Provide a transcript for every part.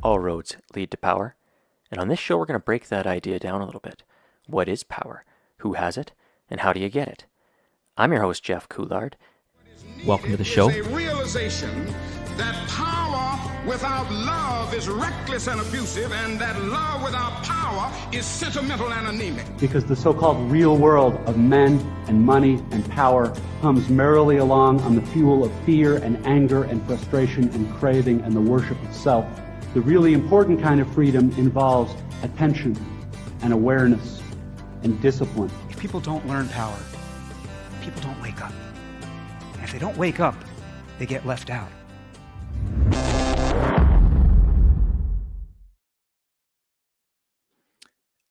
All roads lead to power, and on this show we're going to break that idea down a little bit. What is power? Who has it? And how do you get it? I'm your host, Jeff Couillard. Welcome to the show. It's a realization that power without love is reckless and abusive, and that love without power is sentimental and anemic. Because the so-called real world of men and money and power hums merrily along on the fuel of fear and anger and frustration and craving and the worship of self. The really important kind of freedom involves attention and awareness and discipline. If people don't learn power, people don't wake up. And if they don't wake up, they get left out.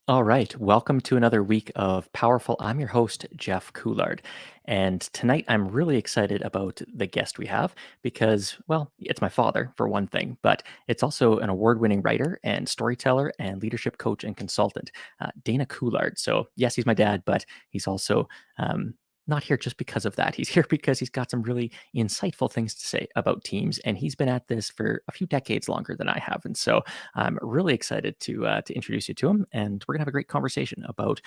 All right, welcome to another week of Powerful. I'm your host, Jeff Couillard. And tonight I'm really excited about the guest we have because, well, it's my father for one thing, but it's also an award-winning writer and storyteller and leadership coach and consultant, Dana Couillard. So yes, he's my dad, but he's also not here just because of that. He's here because he's got some really insightful things to say about teams, and he's been at this for a few decades longer than I have. And so I'm really excited to introduce you to him, and we're gonna have a great conversation about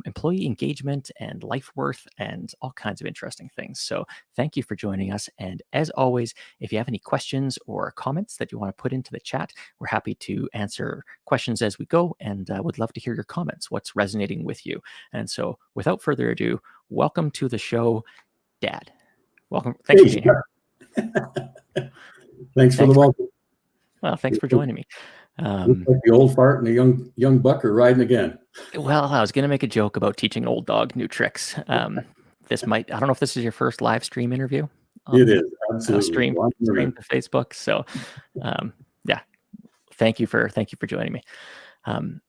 employee engagement and Lifeworth and all kinds of interesting things. So thank you for joining us. And as always, if you have any questions or comments that you want to put into the chat, we're happy to answer questions as we go, and would love to hear your comments, what's resonating with you. And so without further ado, welcome to the show, Dad. Welcome. Thanks for being here. Thanks for the welcome. Well, thanks for joining me. Looks like the old fart and the young buck are riding again. Well, I was going to make a joke about teaching an old dog new tricks. I don't know if this is your first live stream interview. It is, absolutely. Stream to Facebook. So yeah, thank you for joining me.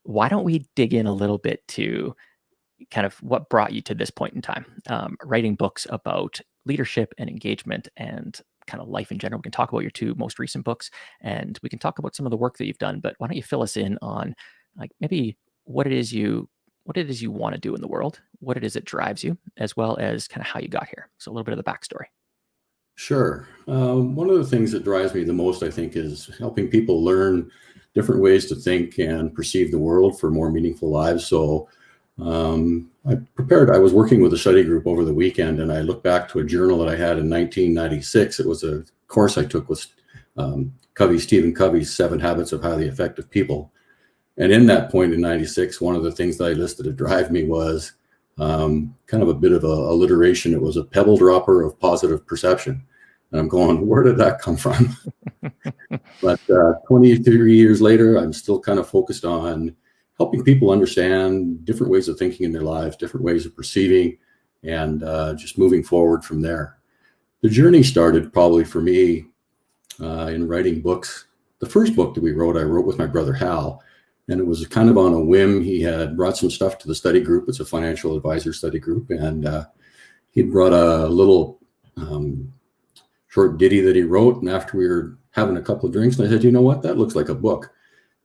Why don't we dig in a little bit to kind of what brought you to this point in time, writing books about leadership and engagement and kind of life in general. We can talk about your two most recent books, and we can talk about some of the work that you've done, but why don't you fill us in on like maybe what it is you want to do in the world, what it is that drives you, as well as kind of how you got here. So a little bit of the backstory. Sure. One of the things that drives me the most, I think, is helping people learn different ways to think and perceive the world for more meaningful lives. So I was working with a study group over the weekend, and I looked back to a journal that I had in 1996. It was a course I took with Stephen Covey's 7 Habits of Highly Effective People. And in that point in 96, one of the things that I listed to drive me was kind of a bit of a alliteration. It was a pebble dropper of positive perception. And I'm going, where did that come from? But 23 years later, I'm still kind of focused on helping people understand different ways of thinking in their lives, different ways of perceiving, and just moving forward from there. The journey started probably for me in writing books. The first book that I wrote with my brother Hal, and it was kind of on a whim. He had brought some stuff to the study group. It's a financial advisor study group, and he brought a little short ditty that he wrote. And after we were having a couple of drinks, and I said, you know what, that looks like a book.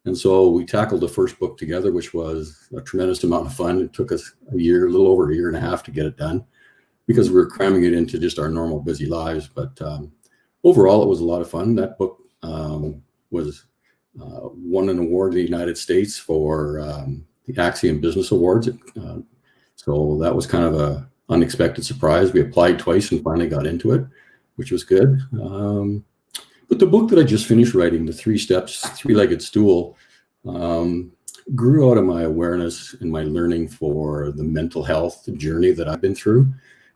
And so we tackled the first book together, which was a tremendous amount of fun. It took us a little over a year and a half to get it done because we were cramming it into just our normal busy lives. But overall, it was a lot of fun. That book was won an award in the United States for the Axiom Business Awards. So that was kind of an unexpected surprise. We applied twice and finally got into it, which was good. But the book that I just finished writing, the Three Legged Stool, grew out of my awareness and my learning for the mental health journey that I've been through.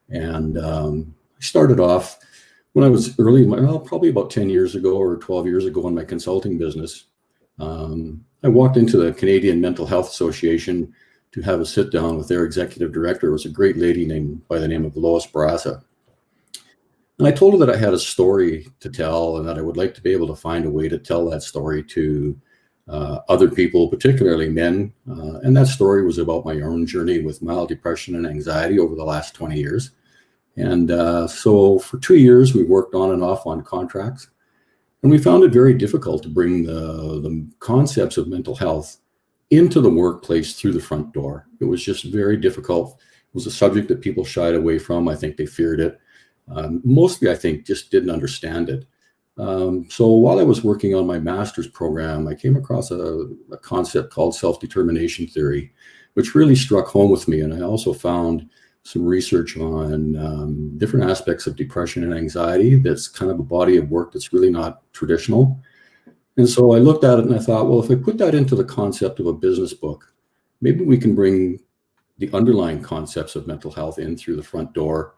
And I started off when I was probably about 10 years ago or 12 years ago in my consulting business. I walked into the Canadian Mental Health Association to have a sit down with their executive director. It was a great lady by the name of Lois Barassa. And I told her that I had a story to tell and that I would like to be able to find a way to tell that story to other people, particularly men. And that story was about my own journey with mild depression and anxiety over the last 20 years. And so for 2 years, we worked on and off on contracts. And we found it very difficult to bring the concepts of mental health into the workplace through the front door. It was just very difficult. It was a subject that people shied away from. I think they feared it. Mostly, I think, just didn't understand it. So while I was working on my master's program, I came across a concept called self-determination theory, which really struck home with me. And I also found some research on different aspects of depression and anxiety. That's kind of a body of work that's really not traditional. And so I looked at it and I thought, well, if I put that into the concept of a business book, maybe we can bring the underlying concepts of mental health in through the front door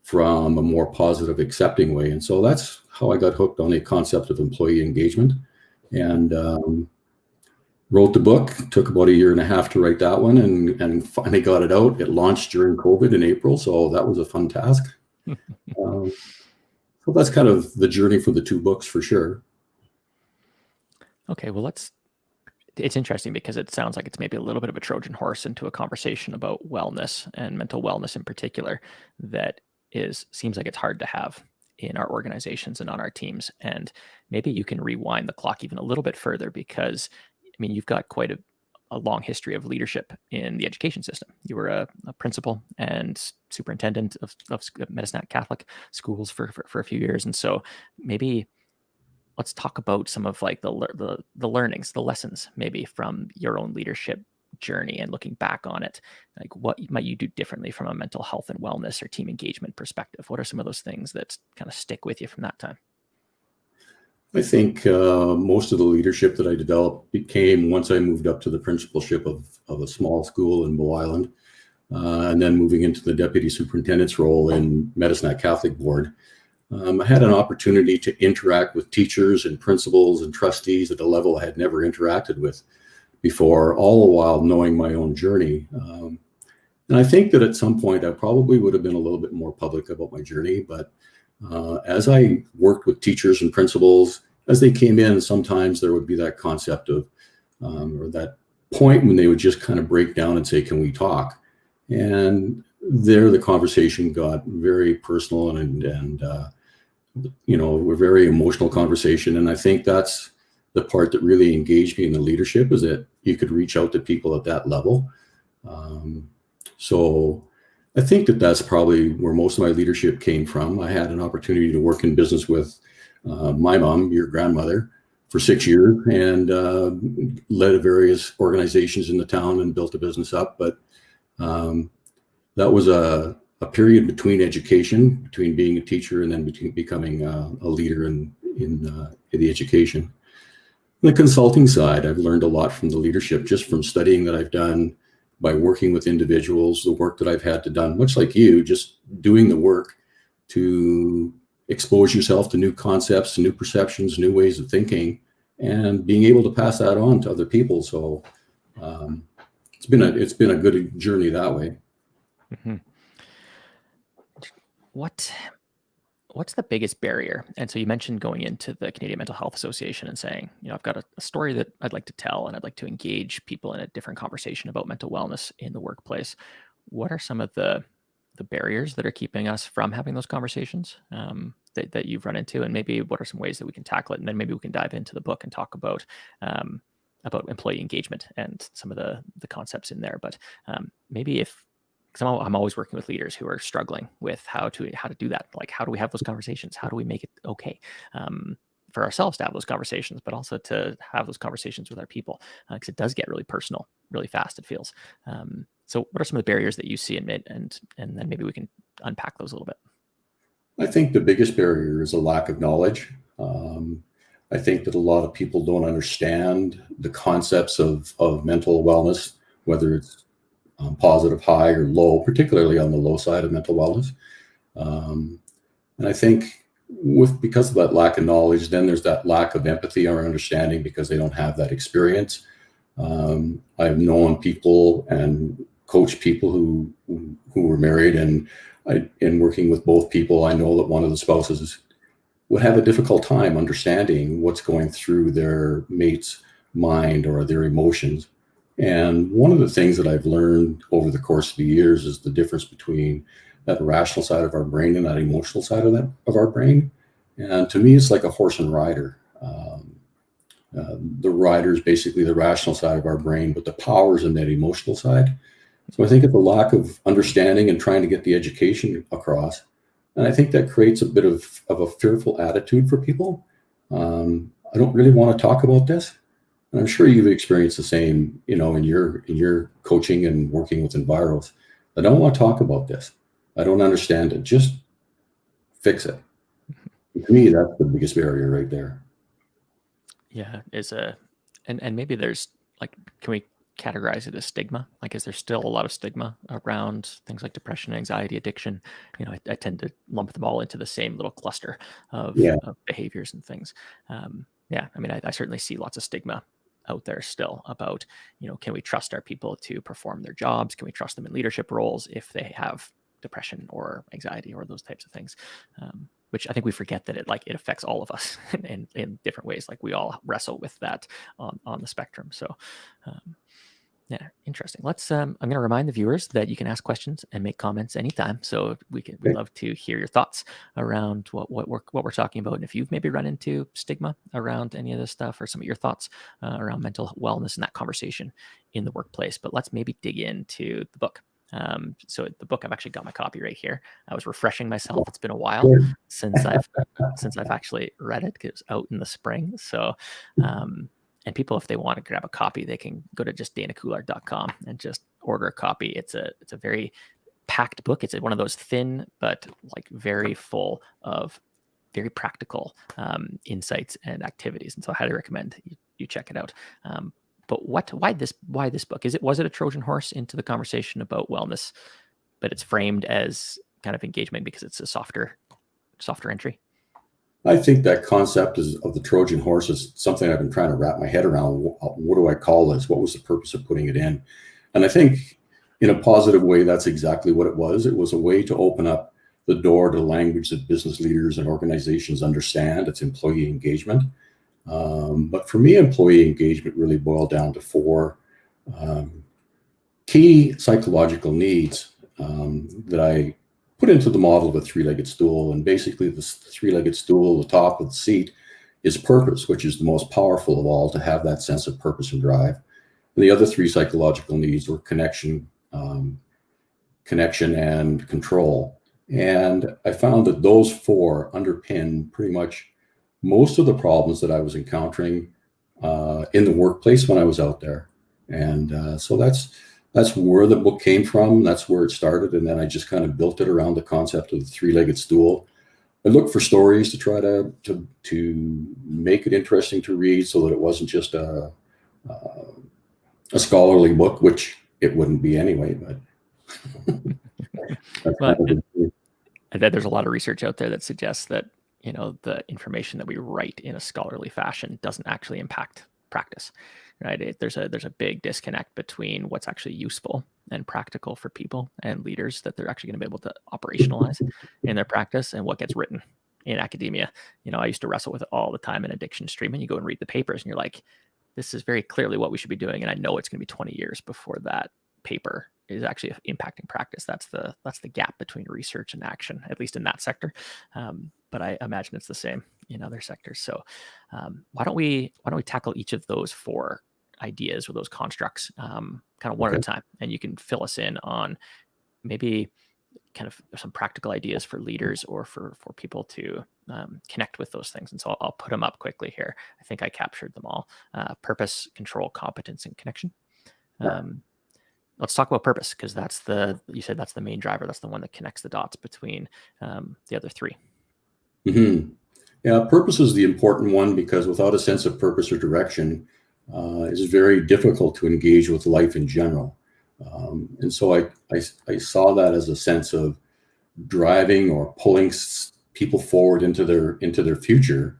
from a more positive, accepting way. And so that's how I got hooked on the concept of employee engagement, and wrote the book. Took about 1.5 years to write that one, and finally got it out. It launched during COVID in April, so that was a fun task. So that's kind of the journey for the 2 books for sure. Okay, well, it's interesting because it sounds like it's maybe a little bit of a Trojan horse into a conversation about wellness and mental wellness in particular that seems like it's hard to have in our organizations and on our teams. And maybe you can rewind the clock even a little bit further, because I mean, you've got quite a long history of leadership in the education system. You were a principal and superintendent of Medicine Catholic schools for a few years. And so maybe let's talk about some of like the learnings, the lessons maybe from your own leadership journey, and looking back on it, like what might you do differently from a mental health and wellness or team engagement perspective? What are some of those things that kind of stick with you from that time? I think most of the leadership that I developed came once I moved up to the principalship of a small school in Bow Island, and then moving into the deputy superintendent's role in Medicine Catholic Board. I had an opportunity to interact with teachers and principals and trustees at a level I had never interacted with before, all the while knowing my own journey. And I think that at some point I probably would have been a little bit more public about my journey, but as I worked with teachers and principals, as they came in, sometimes there would be that concept of, or that point when they would just kind of break down and say, "Can we talk?" And there the conversation got very personal and a very emotional conversation. And I think that's the part that really engaged me in the leadership, is that you could reach out to people at that level. So I think that that's probably where most of my leadership came from. I had an opportunity to work in business with my mom, your grandmother, for 6 years, and led various organizations in the town and built a business up. But that was a period between education, between being a teacher and then between becoming a leader in the education. On the consulting side, I've learned a lot from the leadership, just from studying that I've done, by working with individuals, the work that I've had to done, much like you, just doing the work to expose yourself to new concepts, new perceptions, new ways of thinking, and being able to pass that on to other people. So it's been a good journey that way. Mm-hmm. What's the biggest barrier? And so you mentioned going into the Canadian Mental Health Association and saying, I've got a story that I'd like to tell, and I'd like to engage people in a different conversation about mental wellness in the workplace. What are some of the barriers that are keeping us from having those conversations that you've run into? And maybe what are some ways that we can tackle it? And then maybe we can dive into the book and talk about employee engagement and some of the concepts in there. But maybe because I'm always working with leaders who are struggling with how to do that. Like, how do we have those conversations? How do we make it okay for ourselves to have those conversations, but also to have those conversations with our people? Because it does get really personal, really fast, it feels. So what are some of the barriers that you see and then maybe we can unpack those a little bit? I think the biggest barrier is a lack of knowledge. I think that a lot of people don't understand the concepts of mental wellness, whether it's positive, high, or low, particularly on the low side of mental wellness. And I think because of that lack of knowledge, then there's that lack of empathy or understanding because they don't have that experience. I've known people and coached people who were married, and in working with both people, I know that one of the spouses would have a difficult time understanding what's going through their mate's mind or their emotions. And one of the things that I've learned over the course of the years is the difference between that rational side of our brain and that emotional side of our brain. And to me, it's like a horse and rider. The rider is basically the rational side of our brain, but the power is in that emotional side. So I think it's a lack of understanding and trying to get the education across. And I think that creates a bit of a fearful attitude for people. I don't really want to talk about this. And I'm sure you've experienced the same, in your coaching and working with enviros. I don't want to talk about this. I don't understand it. Just fix it. To me, that's the biggest barrier right there. Yeah, and maybe there's like, can we categorize it as stigma? Like, is there still a lot of stigma around things like depression, anxiety, addiction? I tend to lump them all into the same little cluster of behaviors and things. Yeah, I mean, I certainly see lots of stigma out there still about, can we trust our people to perform their jobs? Can we trust them in leadership roles if they have depression or anxiety or those types of things? Which I think we forget that it affects all of us in different ways. Like, we all wrestle with that on the spectrum. So, yeah, interesting. I'm going to remind the viewers that you can ask questions and make comments anytime. So we'd love to hear your thoughts around what we're talking about, and if you've maybe run into stigma around any of this stuff, or some of your thoughts around mental wellness and that conversation in the workplace. But let's maybe dig into the book. So the book, I've actually got my copy right here. I was refreshing myself. It's been a while since I've actually read it, because it was out in the spring. So, and people, if they want to grab a copy, they can go to just danacouillard.com and just order a copy. It's a very packed book. It's one of those thin, but like very full of very practical insights and activities. And so I highly recommend you check it out. But why this book? Was it a Trojan horse into the conversation about wellness, but it's framed as kind of engagement because it's a softer entry? I think that concept of the Trojan horse is something I've been trying to wrap my head around. What do I call this? What was the purpose of putting it in? And I think in a positive way, that's exactly what it was. It was a way to open up the door to language that business leaders and organizations understand. It's employee engagement. But for me, employee engagement really boiled down to 4 key psychological needs that I put into the model of a 3-legged stool. And basically, this 3-legged stool, the top of the seat, is purpose, which is the most powerful of all, to have that sense of purpose and drive. And the other 3 psychological needs were connection and control. And I found that those 4 underpin pretty much most of the problems that I was encountering in the workplace when I was out there. And so that's where the book came from. That's where it started. And then I just kind of built it around the concept of the 3-legged stool. I looked for stories to try to make it interesting to read, so that it wasn't just a scholarly book, which it wouldn't be anyway. But I bet there's a lot of research out there that suggests that the information that we write in a scholarly fashion doesn't actually impact practice, right? There's a big disconnect between what's actually useful and practical for people and leaders that they're actually going to be able to operationalize in their practice, and what gets written in academia. I used to wrestle with it all the time in addiction stream, and you go and read the papers and you're like, this is very clearly what we should be doing. And I know it's going to be 20 years before that paper is actually impacting practice. That's the gap between research and action, at least in that sector. But I imagine it's the same in other sectors. So why don't we tackle each of those 4 ideas or those constructs kind of one at a time, and you can fill us in on maybe kind of some practical ideas for leaders or for people to connect with those things. And so I'll put them up quickly here. I think I captured them all. Purpose, control, competence, and connection. Let's talk about purpose, because you said that's the main driver. That's the one that connects the dots between the other 3. Mm-hmm. Yeah, purpose is the important one, because without a sense of purpose or direction, it's very difficult to engage with life in general. And so I saw that as a sense of driving or pulling people forward into their future,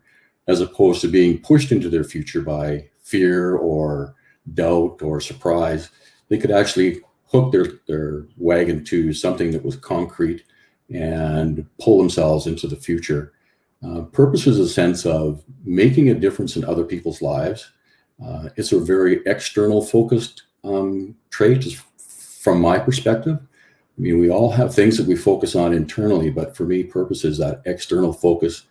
as opposed to being pushed into their future by fear or doubt or surprise. They could actually hook their wagon to something that was concrete and pull themselves into the future. Purpose is a sense of making a difference in other people's lives. It's a very external focused trait, just from my perspective. I mean, we all have things that we focus on internally, but for me, purpose is that external focus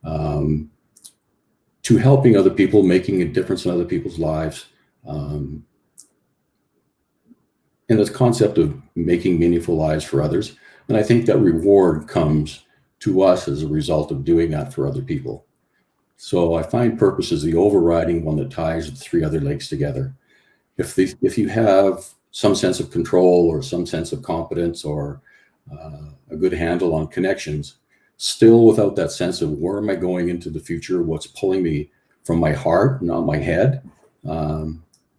to helping other people, making a difference in other people's lives. And this concept of making meaningful lives for others. And I think that reward comes to us as a result of doing that for other people. So I find purpose is the overriding one that ties the three other legs together. If you have some sense of control or some sense of competence or a good handle on connections, still without that sense of where am I going into the future, what's pulling me from my heart, not my head,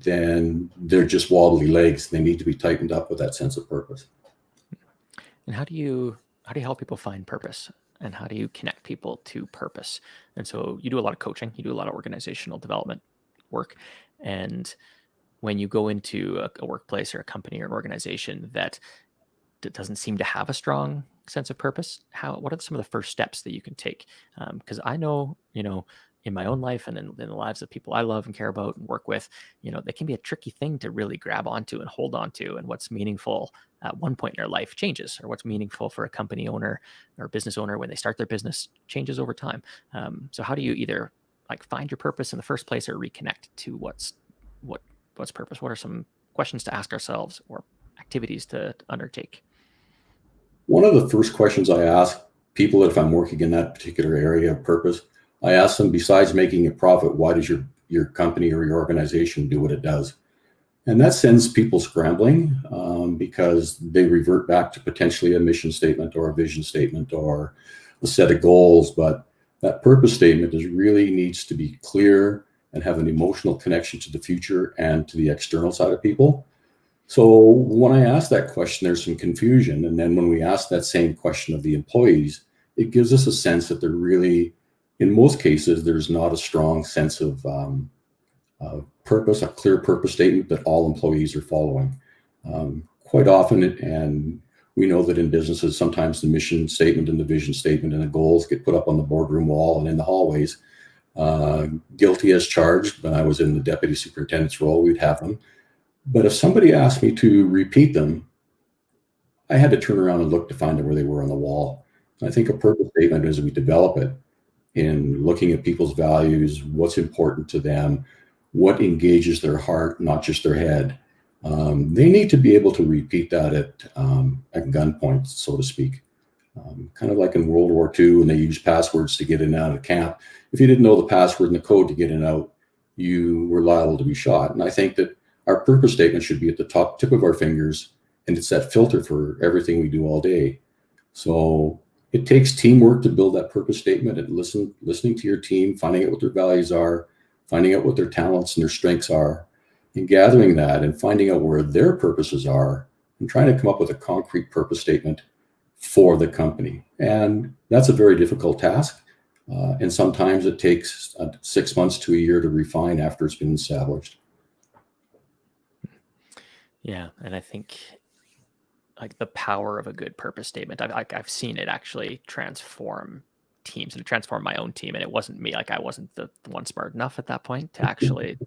then they're just wobbly legs. They need to be tightened up with that sense of purpose. And how do you help people find purpose? And how do you connect people to purpose? And so you do a lot of coaching, you do a lot of organizational development work. And when you go into a workplace or a company or an organization that doesn't seem to have a strong sense of purpose, what are some of the first steps that you can take? Because I know, in my own life and in the lives of people I love and care about and work with, they can be a tricky thing to really grab onto and hold onto. And what's meaningful at one point in their life changes, or what's meaningful for a company owner or business owner when they start their business changes over time. So how do you either find your purpose in the first place or reconnect to what's purpose? What are some questions to ask ourselves or activities to undertake? One of the first questions I ask people, if I'm working in that particular area of purpose, I ask them, besides making a profit, why does your company or your organization do what it does? And that sends people scrambling because they revert back to potentially a mission statement or a vision statement or a set of goals. But that purpose statement really needs to be clear and have an emotional connection to the future and to the external side of people. So when I ask that question, there's some confusion. And then when we ask that same question of the employees, it gives us a sense that they're really, in most cases, there's not a strong sense of purpose, a clear purpose statement that all employees are following. Quite often, and we know that in businesses, sometimes the mission statement and the vision statement and the goals get put up on the boardroom wall and in the hallways. Guilty as charged. When I was in the deputy superintendent's role, we'd have them. But if somebody asked me to repeat them, I had to turn around and look to find out where they were on the wall. I think a purpose statement, as we develop it, in looking at people's values, what's important to them, what engages their heart, not just their head. They need to be able to repeat that at gunpoint, so to speak. Kind of like in World War II when they used passwords to get in and out of camp. If you didn't know the password and the code to get in and out, you were liable to be shot. And I think that our purpose statement should be at the top tip of our fingers, and it's that filter for everything we do all day. So it takes teamwork to build that purpose statement and listening to your team, finding out what their values are, finding out what their talents and their strengths are, and gathering that and finding out where their purposes are and trying to come up with a concrete purpose statement for the company. And that's a very difficult task. And sometimes it takes 6 months to a year to refine after it's been established. Yeah. And I think the power of a good purpose statement, I've seen it actually transform teams and transform my own team. And it wasn't me. I wasn't the one smart enough at that point to actually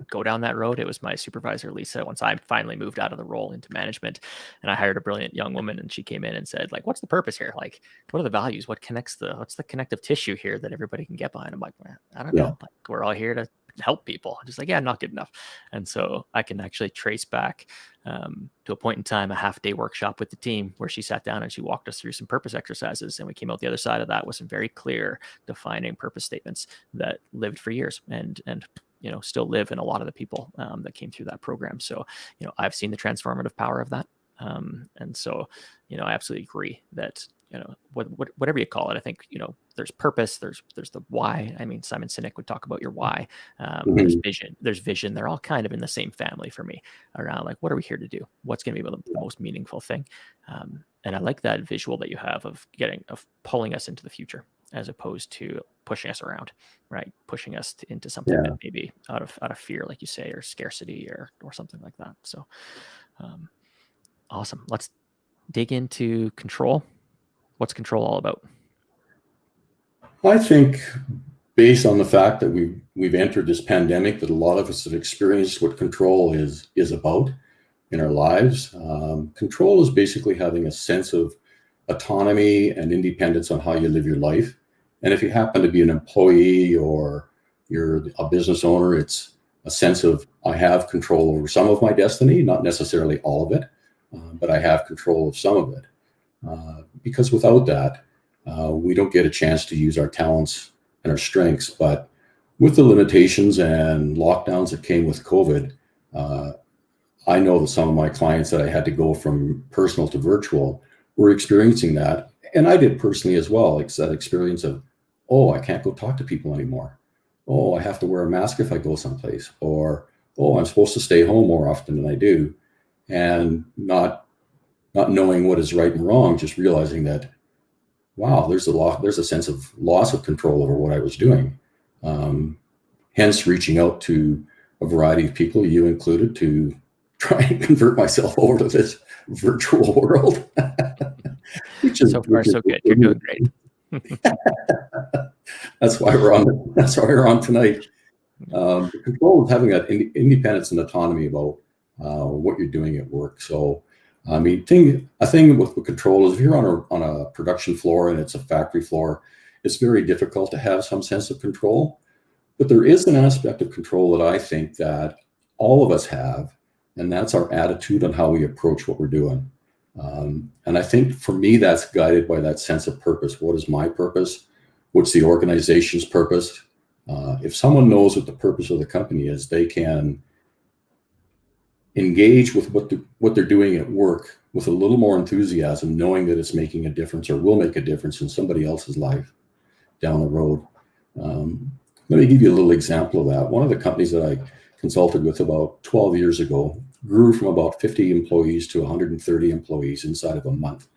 go down that road. It was my supervisor, Lisa, once I finally moved out of the role into management, and I hired a brilliant young woman, and she came in and said, what's the purpose here? What are the values? What's the connective tissue here that everybody can get behind? I'm like, I don't know. We're all here to help people. I'm just I'm not good enough. And so I can actually trace back to a point in time, a half-day workshop with the team where she sat down and she walked us through some purpose exercises, and we came out the other side of that with some very clear defining purpose statements that lived for years and still live in a lot of the people that came through that program. So I've seen the transformative power of that, and so I absolutely agree that whatever you call it, I think there's purpose, there's the why. I mean, Simon Sinek would talk about your why. There's vision. They're all kind of in the same family for me around what are we here to do? What's going to be the most meaningful thing? And I like that visual that you have of pulling us into the future as opposed to pushing us around, right? Pushing us into something that maybe out of fear, like you say, or scarcity or something like that. So awesome. Let's dig into control. What's control all about? I think based on the fact that we've entered this pandemic, that a lot of us have experienced what control is about in our lives. Control is basically having a sense of autonomy and independence on how you live your life. And if you happen to be an employee or you're a business owner, it's a sense of I have control over some of my destiny, not necessarily all of it, but I have control of some of it. Because without that, we don't get a chance to use our talents and our strengths. But with the limitations and lockdowns that came with COVID, I know that some of my clients that I had to go from personal to virtual were experiencing that. And I did personally as well. It's that experience of, oh, I can't go talk to people anymore. Oh, I have to wear a mask if I go someplace. Or, oh, I'm supposed to stay home more often than I do. And not knowing what is right and wrong, just realizing that, wow, there's a sense of loss of control over what I was doing. Hence reaching out to a variety of people, you included, to try and convert myself over to this virtual world. So far, so good. You're doing great. That's why we're on tonight. The control is having that independence and autonomy about what you're doing at work. So, I mean, a thing with control is if you're on a production floor and it's a factory floor, it's very difficult to have some sense of control. But there is an aspect of control that I think that all of us have, and that's our attitude on how we approach what we're doing. And I think for me, that's guided by that sense of purpose. What is my purpose? What's the organization's purpose? If someone knows what the purpose of the company is, they can engage with what they're doing at work with a little more enthusiasm, knowing that it's making a difference or will make a difference in somebody else's life down the road. Let me give you a little example of that. One of the companies that I consulted with about 12 years ago grew from about 50 employees to 130 employees inside of a month.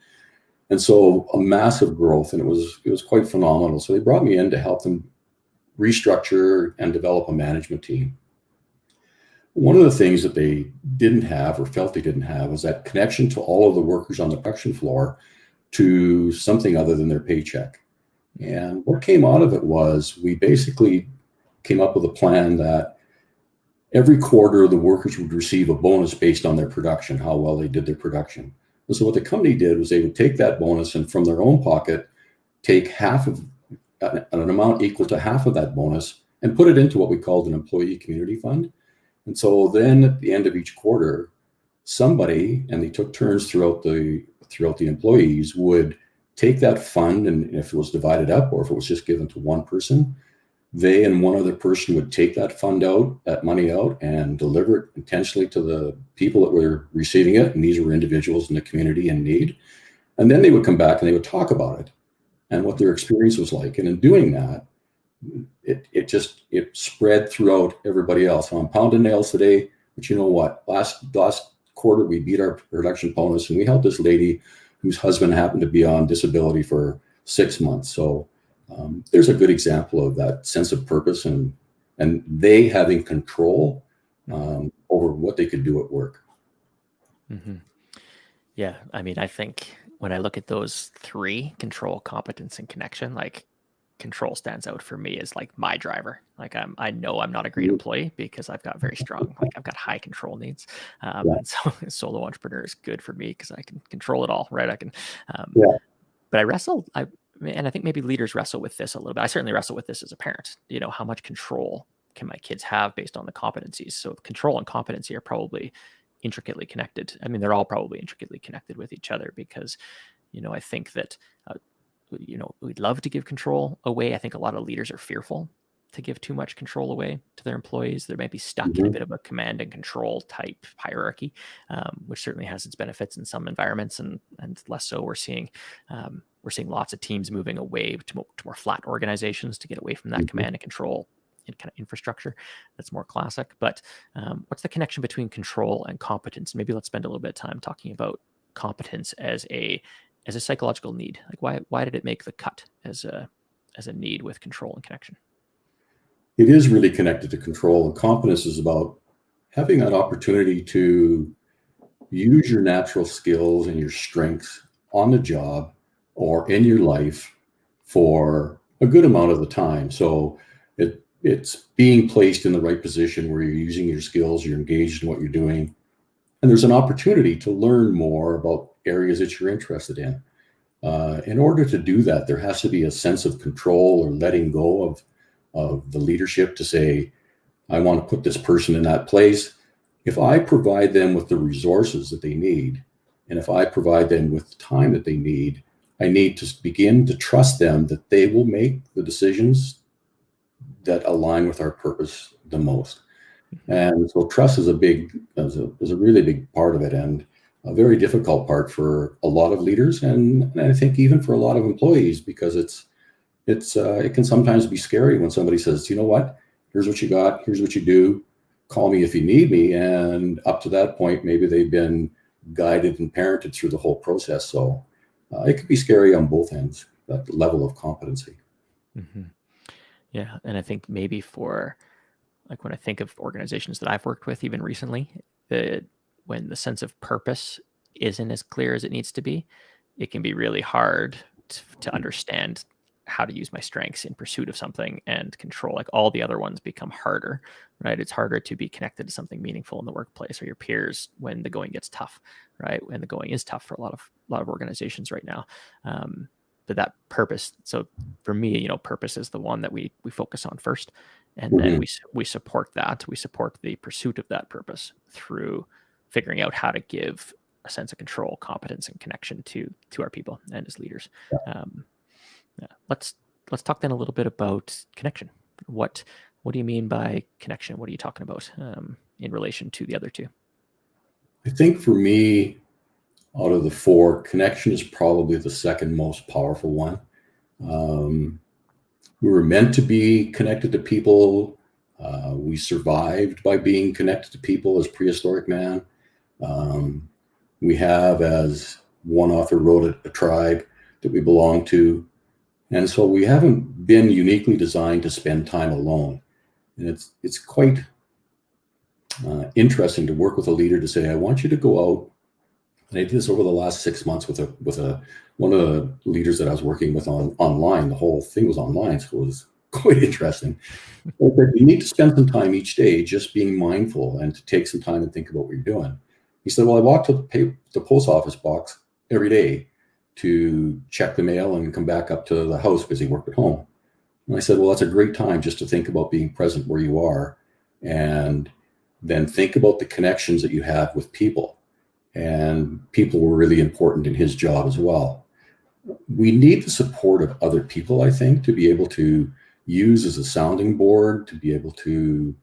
And so a massive growth, and it was quite phenomenal. So they brought me in to help them restructure and develop a management team. One of the things that they didn't have or felt they didn't have was that connection to all of the workers on the production floor to something other than their paycheck. And what came out of it was we basically came up with a plan that every quarter the workers would receive a bonus based on their production, how well they did their production. And so what the company did was they would take that bonus and from their own pocket, take half of an amount equal to half of that bonus and put it into what we called an employee community fund. And so then at the end of each quarter, somebody, and they took turns throughout the employees, would take that fund, and if it was divided up or if it was just given to one person, they and one other person would take that fund out, that money out, and deliver it intentionally to the people that were receiving it. And these were individuals in the community in need. And then they would come back and they would talk about it and what their experience was like. And in doing that, it spread throughout everybody else. So I'm pounding nails today, but you know what? Last quarter, we beat our production bonus and we helped this lady whose husband happened to be on disability for 6 months. So there's a good example of that sense of purpose and they having control over what they could do at work. Mm-hmm. Yeah, I mean, I think when I look at those three, control, competence, and connection, like control stands out for me as like my driver. Like I know I'm not a great employee because I've got very strong, like I've got high control needs. And so solo entrepreneur is good for me because I can control it all, right? I can, but and I think maybe leaders wrestle with this a little bit. I certainly wrestle with this as a parent. You know, how much control can my kids have based on the competencies? So control and competency are probably intricately connected. I mean, they're all probably intricately connected with each other because, you know, I think that, we'd love to give control away. I think a lot of leaders are fearful to give too much control away to their employees. They might be stuck in a bit of a command and control type hierarchy, which certainly has its benefits in some environments and less so. We're seeing lots of teams moving away to more flat organizations to get away from that command and control and kind of infrastructure that's more classic. But what's the connection between control and competence? Maybe let's spend a little bit of time talking about competence as a psychological need. Like why did it make the cut as a need with control and connection? It is really connected to control, and competence is about having that opportunity to use your natural skills and your strengths on the job or in your life for a good amount of the time. So it's being placed in the right position where you're using your skills, you're engaged in what you're doing, and there's an opportunity to learn more about areas that you're interested in. In order to do that, there has to be a sense of control or letting go of the leadership to say, I want to put this person in that place. If I provide them with the resources that they need, and if I provide them with the time that they need, I need to begin to trust them that they will make the decisions that align with our purpose the most. And so trust is a really big part of it, and a very difficult part for a lot of leaders, and I think even for a lot of employees, because it can sometimes be scary when somebody says, you know what, here's what you got, here's what you do, call me if you need me. And up to that point, maybe they've been guided and parented through the whole process. So it could be scary on both ends, that level of competency. Mm-hmm. Yeah. And I think maybe for, like, when I think of organizations that I've worked with even recently, when the sense of purpose isn't as clear as it needs to be, it can be really hard to understand how to use my strengths in pursuit of something and control. Like, all the other ones become harder, right? It's harder to be connected to something meaningful in the workplace or your peers when the going gets tough, right? And the going is tough for a lot of organizations right now. But that purpose, so for me, purpose is the one that we focus on first, and then we support that. We support the pursuit of that purpose through figuring out how to give a sense of control, competence, and connection to our people and as leaders. Yeah. Let's talk then a little bit about connection. What do you mean by connection? What are you talking about in relation to the other two? I think for me, out of the four, connection is probably the second most powerful one. We were meant to be connected to people. We survived by being connected to people as prehistoric man. We have, as one author wrote, a tribe that we belong to. And so we haven't been uniquely designed to spend time alone. And it's quite interesting to work with a leader to say, I want you to go out. And I did this over the last 6 months with one of the leaders that I was working with online. The whole thing was online, so it was quite interesting. But you need to spend some time each day just being mindful and to take some time and think about what you're doing. He said, well, I walk to the post office box every day to check the mail and come back up to the house because he worked at home. And I said, well, that's a great time just to think about being present where you are, and then think about the connections that you have with people. And people were really important in his job as well. We need the support of other people, I think, to be able to use as a sounding board, to be able to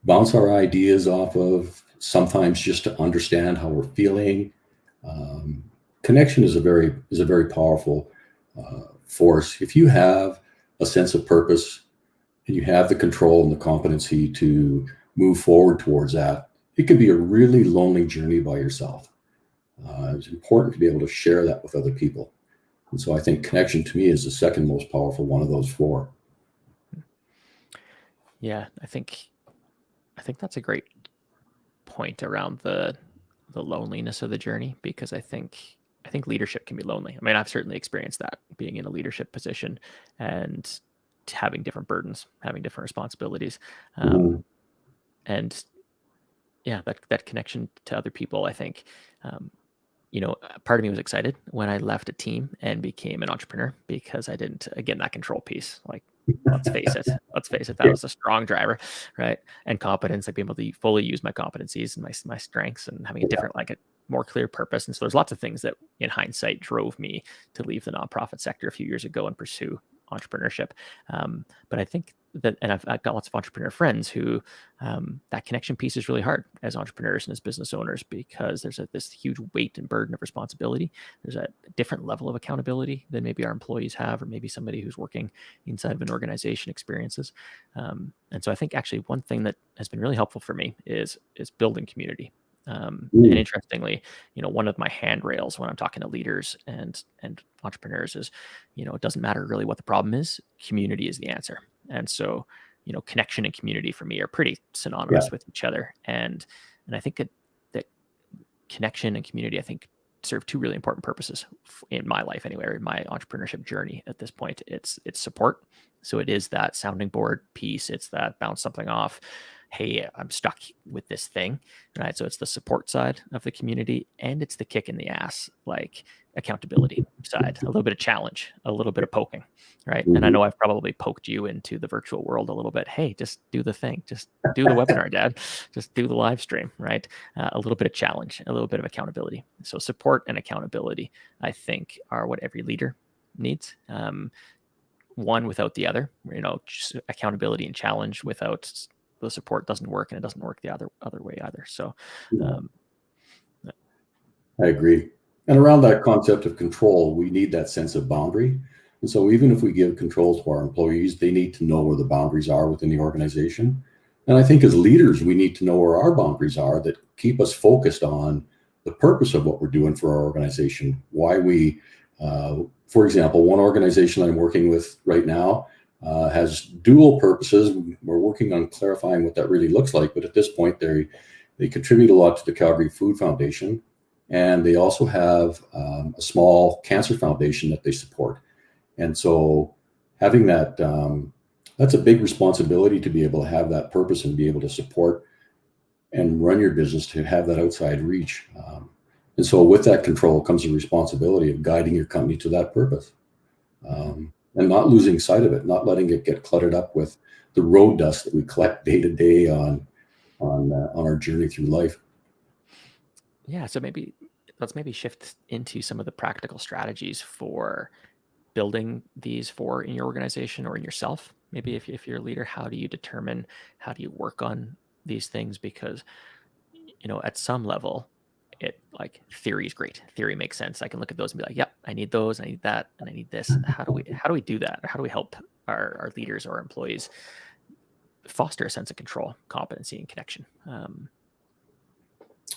bounce our ideas off of, sometimes just to understand how we're feeling. Connection is a very powerful force. If you have a sense of purpose and you have the control and the competency to move forward towards that, it can be a really lonely journey by yourself. It's important to be able to share that with other people. And so I think connection to me is the second most powerful one of those four. Yeah, I think that's a great point around the loneliness of the journey, because I think leadership can be lonely. I mean, I've certainly experienced that, being in a leadership position and having different burdens, having different responsibilities. And yeah, that connection to other people, I think, part of me was excited when I left a team and became an entrepreneur, because I didn't, again, that control piece, like, let's face it, that was a strong driver, right? And competence, like being able to fully use my competencies and my strengths, and having a different, like, a more clear purpose. And so there's lots of things that in hindsight drove me to leave the nonprofit sector a few years ago and pursue entrepreneurship. But I think that, and I've got lots of entrepreneur friends who, that connection piece is really hard as entrepreneurs and as business owners, because there's this huge weight and burden of responsibility. There's a different level of accountability than maybe our employees have, or maybe somebody who's working inside of an organization experiences. And so I think actually one thing that has been really helpful for me is building community. And interestingly, one of my handrails when I'm talking to leaders and entrepreneurs is, it doesn't matter really what the problem is, community is the answer. And so, connection and community for me are pretty synonymous with each other. And I think that connection and community, I think, serve two really important purposes in my life anyway, or in my entrepreneurship journey at this point. It's support. So it is that sounding board piece. It's that bounce something off. Hey, I'm stuck with this thing, right? So it's the support side of the community, and it's the kick in the ass, like accountability side, a little bit of challenge, a little bit of poking, right? And I know I've probably poked you into the virtual world a little bit. Hey, just do the thing, just do the webinar, Dad, just do the live stream, right? A little bit of challenge, a little bit of accountability. So support and accountability, I think, are what every leader needs. one without the other. Just accountability and challenge without the support doesn't work, and it doesn't work the other way either. So I agree. And around that concept of control, we need that sense of boundary. And so even if we give control to our employees, they need to know where the boundaries are within the organization. And I think as leaders, we need to know where our boundaries are that keep us focused on the purpose of what we're doing for our organization. Why we, for example, one organization I'm working with right now has dual purposes. We're working on clarifying what that really looks like. But at this point, they contribute a lot to the Calgary Food Foundation. And they also have a small cancer foundation that they support. And so having that, that's a big responsibility to be able to have that purpose and be able to support and run your business, to have that outside reach. And so with that control comes the responsibility of guiding your company to that purpose, and not losing sight of it, not letting it get cluttered up with the road dust that we collect day to day on our journey through life. Yeah, so let's shift into some of the practical strategies for building these in your organization or in yourself. Maybe if you're a leader, how do you work on these things? Because, at some level, theory is great. Theory makes sense. I can look at those and be like, yep, I need those, I need that, and I need this. How do we do that? Or how do we help our leaders or employees foster a sense of control, competency, and connection?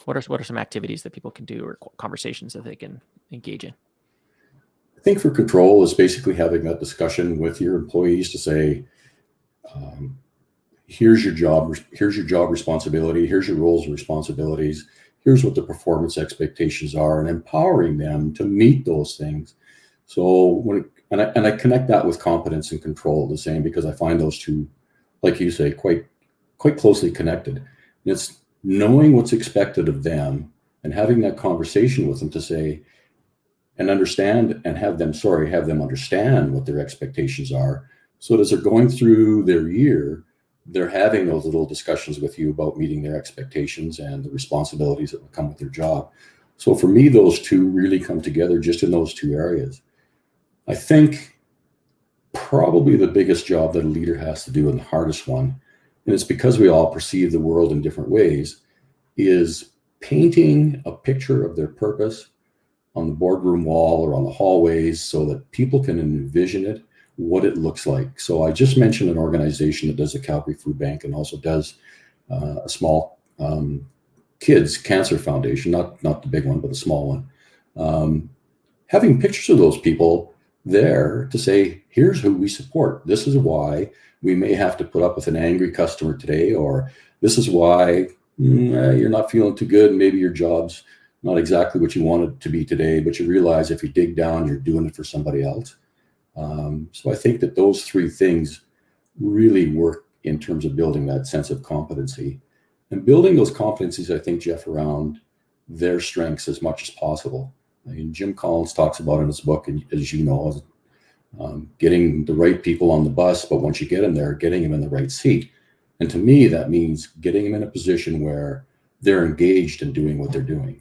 What are some activities that people can do, or conversations that they can engage in? I think for control is basically having that discussion with your employees to say, here's your job responsibility, here's your roles and responsibilities, here's what the performance expectations are, and empowering them to meet those things. So I connect that with competence and control the same, because I find those two, like you say, quite closely connected. And it's knowing what's expected of them and having that conversation with them to say, and understand, and have them understand what their expectations are, so that as they're going through their year, they're having those little discussions with you about meeting their expectations and the responsibilities that will come with their job. So for me, those two really come together just in those two areas. I think probably the biggest job that a leader has to do, and the hardest one, and it's because we all perceive the world in different ways, is painting a picture of their purpose on the boardroom wall or on the hallways so that people can envision it, what it looks like. So I just mentioned an organization that does the Calgary Food Bank and also does a small kids cancer foundation, not the big one, but a small one. Having pictures of those people there to say, here's who we support. This is why we may have to put up with an angry customer today, or this is why you're not feeling too good. Maybe your job's not exactly what you want it to be today, but you realize if you dig down, you're doing it for somebody else. So I think that those three things really work in terms of building that sense of competency, and building those competencies, I think, Jeff, around their strengths as much as possible. I mean, Jim Collins talks about in his book, and as you know, getting the right people on the bus, but once you get them there, getting them in the right seat. And to me, that means getting them in a position where they're engaged in doing what they're doing.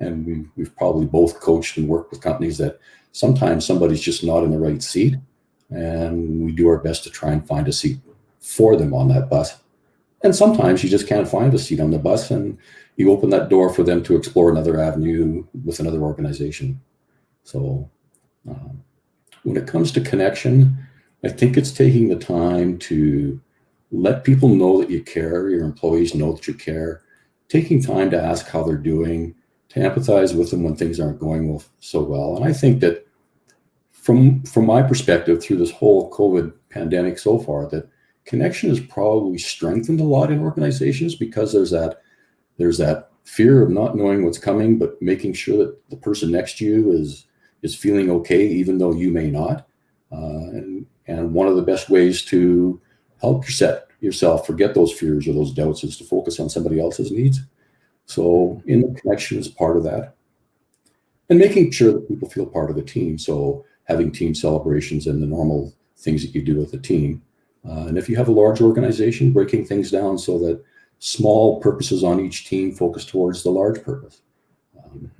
And we've probably both coached and worked with companies that sometimes somebody's just not in the right seat, and we do our best to try and find a seat for them on that bus. And sometimes you just can't find a seat on the bus, and you open that door for them to explore another avenue with another organization. So when it comes to connection, I think it's taking the time to let people know that you care, your employees know that you care, taking time to ask how they're doing, to empathize with them when things aren't going so well. And I think that from my perspective through this whole COVID pandemic so far, that connection has probably strengthened a lot in organizations, because there's that fear of not knowing what's coming, but making sure that the person next to you is feeling okay, even though you may not. And one of the best ways to help yourself forget those fears or those doubts is to focus on somebody else's needs. So in the connection is part of that. And making sure that people feel part of a team. So having team celebrations and the normal things that you do with the team. And if you have a large organization, breaking things down so that small purposes on each team focus towards the large purpose.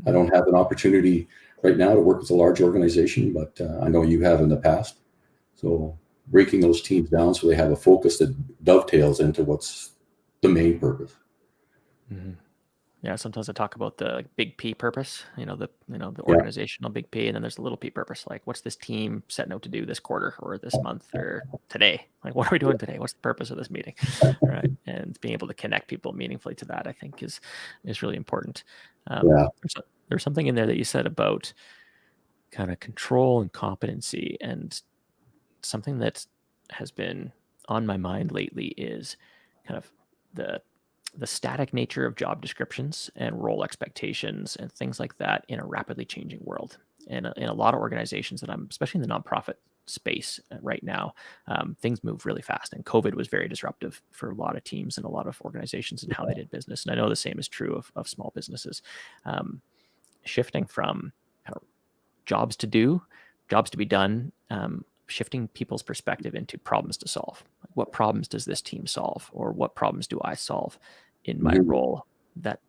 I don't have an opportunity right now to work with a large organization, but I know you have in the past. So breaking those teams down so they have a focus that dovetails into what's the main purpose. Mhm. Yeah, sometimes I talk about the big P purpose, the Yeah. organizational big P, and then there's the little P purpose. Like, what's this team setting out to do this quarter or this month or today? Like, what are we doing today? What's the purpose of this meeting? Right. And being able to connect people meaningfully to that, I think, is really important. Yeah. There's something in there that you said about kind of control and competency, and something that has been on my mind lately is kind of the static nature of job descriptions and role expectations and things like that in a rapidly changing world. And in a lot of organizations that I'm, especially in the nonprofit space right now, things move really fast. And COVID was very disruptive for a lot of teams and a lot of organizations and how they did business. And I know the same is true of small businesses. Shifting from kind of jobs to do, jobs to be done, shifting people's perspective into problems to solve. Like, what problems does this team solve, or what problems do I solve in my role? That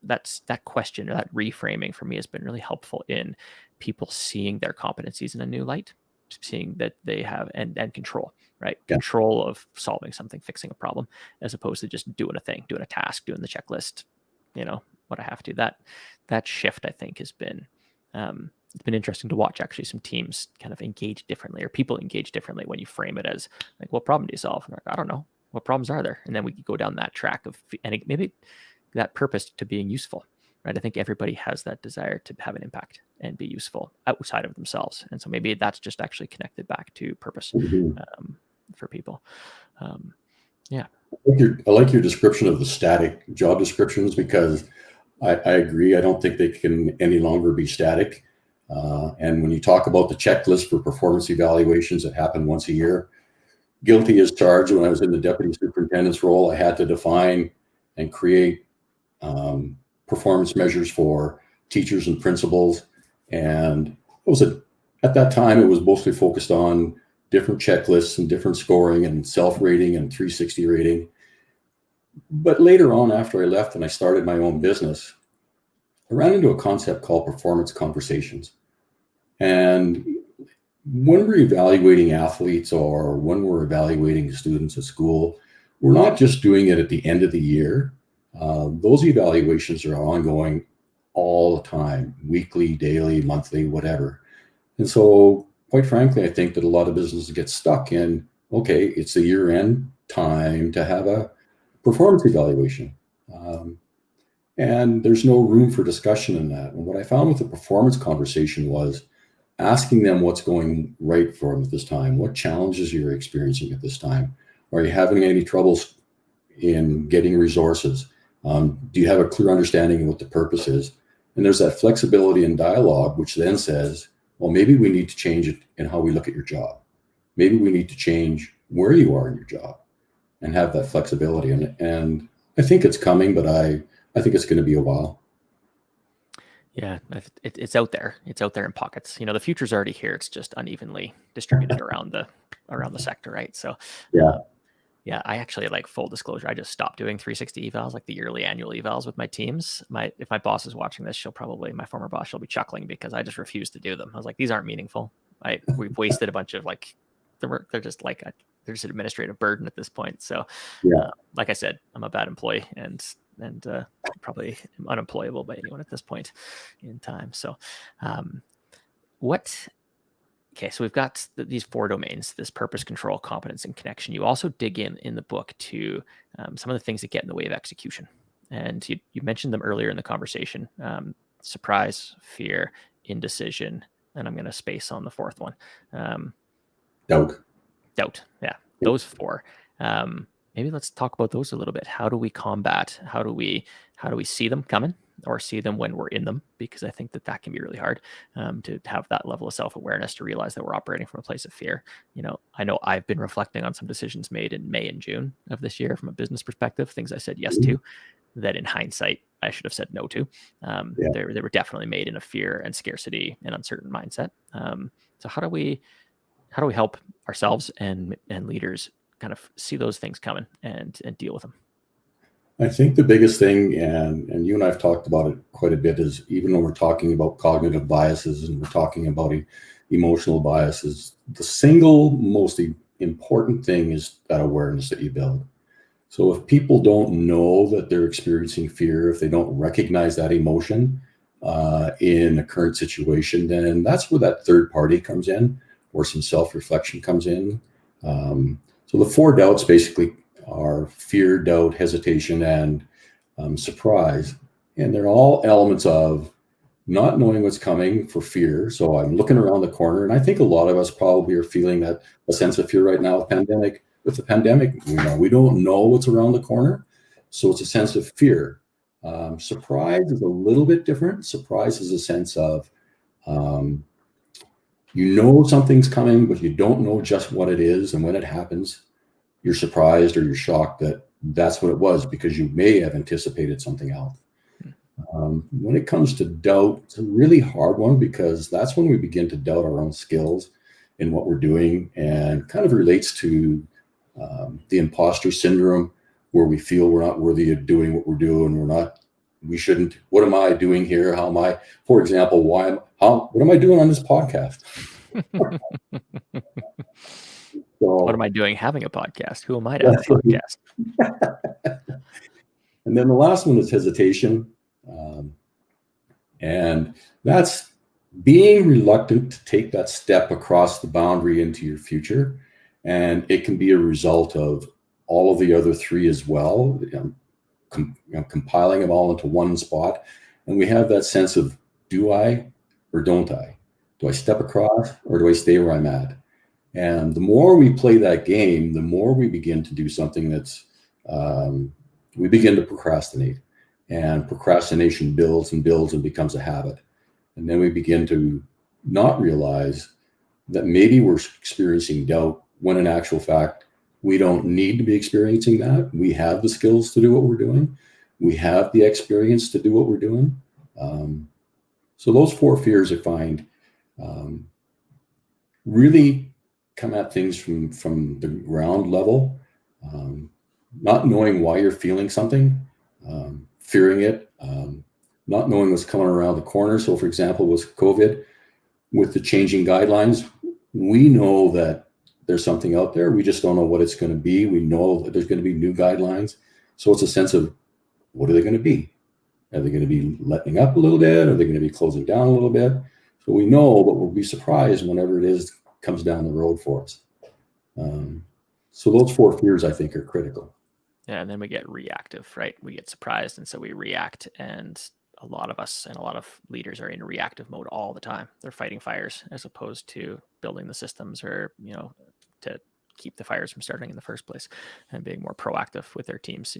question, or that reframing, for me has been really helpful in people seeing their competencies in a new light, seeing that they have and control, right? Yeah. Control of solving something, fixing a problem, as opposed to just doing a thing, doing a task, doing the checklist, what I have to. That shift, I think, has been it's been interesting to watch actually some teams kind of engage differently, or people engage differently when you frame it as like, what problem do you solve? And like, I don't know. What problems are there? And then we go down that track of, and maybe that purpose to being useful, right? I think everybody has that desire to have an impact and be useful outside of themselves. And so maybe that's just actually connected back to purpose for people. Yeah. I like your description of the static job descriptions, because I agree. I don't think they can any longer be static. And when you talk about the checklist for performance evaluations that happen once a year, guilty as charged. When I was in the deputy superintendent's role, I had to define and create performance measures for teachers and principals. And at that time, it was mostly focused on different checklists and different scoring and self-rating and 360 rating. But later on, after I left and I started my own business, I ran into a concept called performance conversations. And when we're evaluating athletes, or when we're evaluating students at school, we're not just doing it at the end of the year. Those evaluations are ongoing all the time, weekly, daily, monthly, whatever. And so, quite frankly, I think that a lot of businesses get stuck in, okay, it's the year-end time to have a performance evaluation. And there's no room for discussion in that. And what I found with the performance conversation was asking them what's going right for them at this time. What challenges you're experiencing at this time? Are you having any troubles in getting resources? Do you have a clear understanding of what the purpose is? And there's that flexibility in dialogue, which then says, well, maybe we need to change it in how we look at your job. Maybe we need to change where you are in your job and have that flexibility. And I think it's coming, but I think it's going to be a while. Yeah, it's out there. It's out there in pockets. The future's already here. It's just unevenly distributed around the sector, right? So, yeah. I actually, like, full disclosure, I just stopped doing 360 evals, like the yearly annual evals with my teams. If my boss is watching this, my former boss, she'll be chuckling, because I just refuse to do them. I was like, these aren't meaningful. We've wasted a bunch of, like, they're just like they're just an administrative burden at this point. So, like I said, I'm a bad employee, and probably unemployable by anyone at this point in time. So, so we've got these 4 domains: this purpose, control, competence, and connection. You also dig in the book to some of the things that get in the way of execution. And you mentioned them earlier in the conversation: surprise, fear, indecision, and I'm going to space on the 4th one. Doubt. Yeah, those 4. Maybe let's talk about those a little bit. How do we combat? How do we see them coming, or see them when we're in them? Because I think that can be really hard, to have that level of self-awareness, to realize that we're operating from a place of fear. I know I've been reflecting on some decisions made in May and June of this year from a business perspective, things I said yes to, that in hindsight I should have said no to. They were definitely made in a fear and scarcity and uncertain mindset. So how do we help ourselves and leaders kind of see those things coming and deal with them? I think the biggest thing, and you and I have talked about it quite a bit, is even when we're talking about cognitive biases and we're talking about emotional biases, the single most important thing is that awareness that you build. So if people don't know that they're experiencing fear, if they don't recognize that emotion in a current situation, then that's where that third party comes in, or some self-reflection comes in. So the four doubts basically are fear, doubt, hesitation, and surprise. And they're all elements of not knowing what's coming for fear. So I'm looking around the corner, and I think a lot of us probably are feeling that a sense of fear right now with the pandemic. We don't know what's around the corner. So it's a sense of fear. Surprise is a little bit different. Surprise is a sense of, something's coming, but you don't know just what it is. And when it happens, you're surprised or you're shocked that that's what it was, because you may have anticipated something else. When it comes to doubt, it's a really hard one, because that's when we begin to doubt our own skills in what we're doing, and kind of relates to the imposter syndrome, where we feel we're not worthy of doing what we're doing. We shouldn't. What am I doing here? How am I, for example, what am I doing on this podcast? What am I doing having a podcast? Who am I to have a podcast? And then the last one is hesitation. And that's being reluctant to take that step across the boundary into your future. And it can be a result of all of the other three as well, compiling them all into one spot. And we have that sense of, do I or don't I? Do I step across, or do I stay where I'm at? And the more we play that game, the more we begin to do something that's, we begin to procrastinate. And procrastination builds and builds and becomes a habit. And then we begin to not realize that maybe we're experiencing doubt, when in actual fact, we don't need to be experiencing that. We have the skills to do what we're doing. We have the experience to do what we're doing. So those four fears, I find, really come at things from the ground level, not knowing why you're feeling something, fearing it, not knowing what's coming around the corner. So for example, with COVID, with the changing guidelines, we know that there's something out there. We just don't know what it's going to be. We know that there's going to be new guidelines. So it's a sense of, what are they going to be? Are they going to be letting up a little bit? Are they going to be closing down a little bit? So we know, but we'll be surprised whenever it is comes down the road for us. So those four fears, I think, are critical. Yeah, and then we get reactive, right? We get surprised, and so we react. And a lot of us and a lot of leaders are in reactive mode all the time. They're fighting fires as opposed to building the systems, or to keep the fires from starting in the first place, and being more proactive with their teams.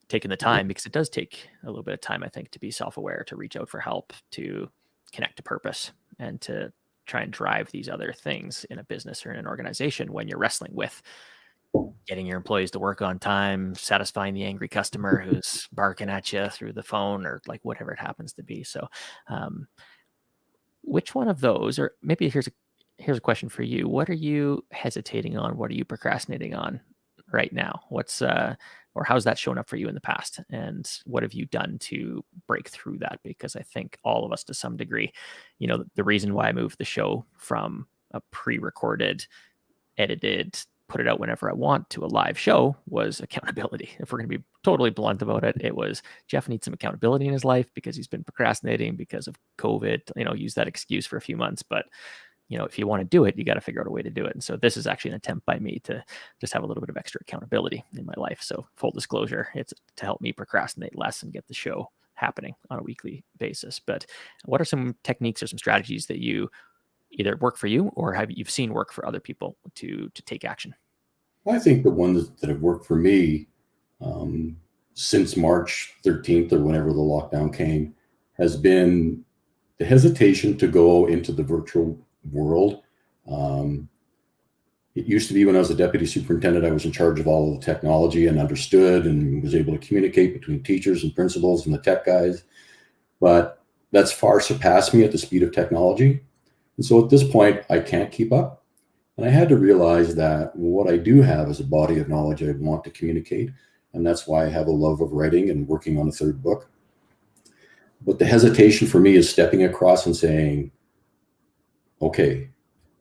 Taking the time, because it does take a little bit of time, I think, to be self-aware, to reach out for help, to connect to purpose, and to try and drive these other things in a business or in an organization when you're wrestling with getting your employees to work on time, satisfying the angry customer who's barking at you through the phone, or like whatever it happens to be. So which one of those, or maybe here's a question for you. What are you hesitating on? What are you procrastinating on right now? Or how's that shown up for you in the past? And what have you done to break through that? Because I think all of us, to some degree, the reason why I moved the show from a pre-recorded, edited, put it out whenever I want, to a live show was accountability. If we're going to be totally blunt about it, it was Jeff needs some accountability in his life because he's been procrastinating because of COVID, use that excuse for a few months. But, if you want to do it, you got to figure out a way to do it. And so this is actually an attempt by me to just have a little bit of extra accountability in my life. So full disclosure, it's to help me procrastinate less and get the show happening on a weekly basis. But what are some techniques or some strategies that you either work for you or you've seen work for other people to take action? I think the ones that have worked for me since March 13th, or whenever the lockdown came, has been the hesitation to go into the virtual world. It used to be when I was a deputy superintendent, I was in charge of all of the technology and understood and was able to communicate between teachers and principals and the tech guys. But that's far surpassed me at the speed of technology. And so at this point, I can't keep up. And I had to realize that what I do have is a body of knowledge I want to communicate. And that's why I have a love of writing and working on a third book. But the hesitation for me is stepping across and saying, okay,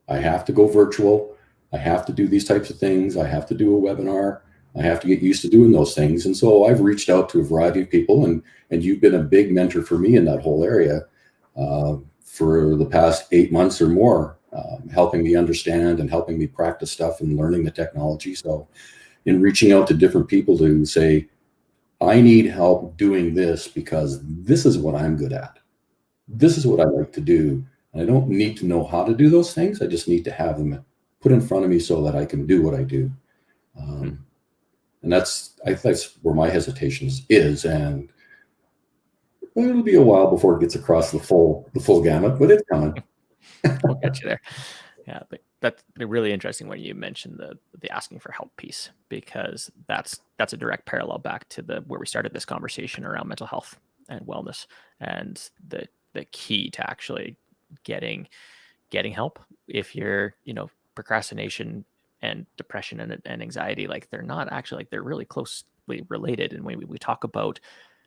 I have to go virtual. I have to do these types of things. I have to do a webinar. I have to get used to doing those things. And so I've reached out to a variety of people, and you've been a big mentor for me in that whole area for the past 8 months or more, helping me understand and helping me practice stuff and learning the technology. So in reaching out to different people to say, I need help doing this because this is what I'm good at. This is what I like to do. And I don't need to know how to do those things. I just need to have them put in front of me so that I can do what I do. And that's where my hesitation is. And it'll be a while before it gets across the full gamut, but it's coming. We'll get you there. Yeah, but that's really interesting when you mentioned the asking for help piece, because that's a direct parallel back to where we started this conversation around mental health and wellness, and the key to actually getting help. If you're, procrastination and depression and anxiety, like they're not actually, like they're really closely related. And when we talk about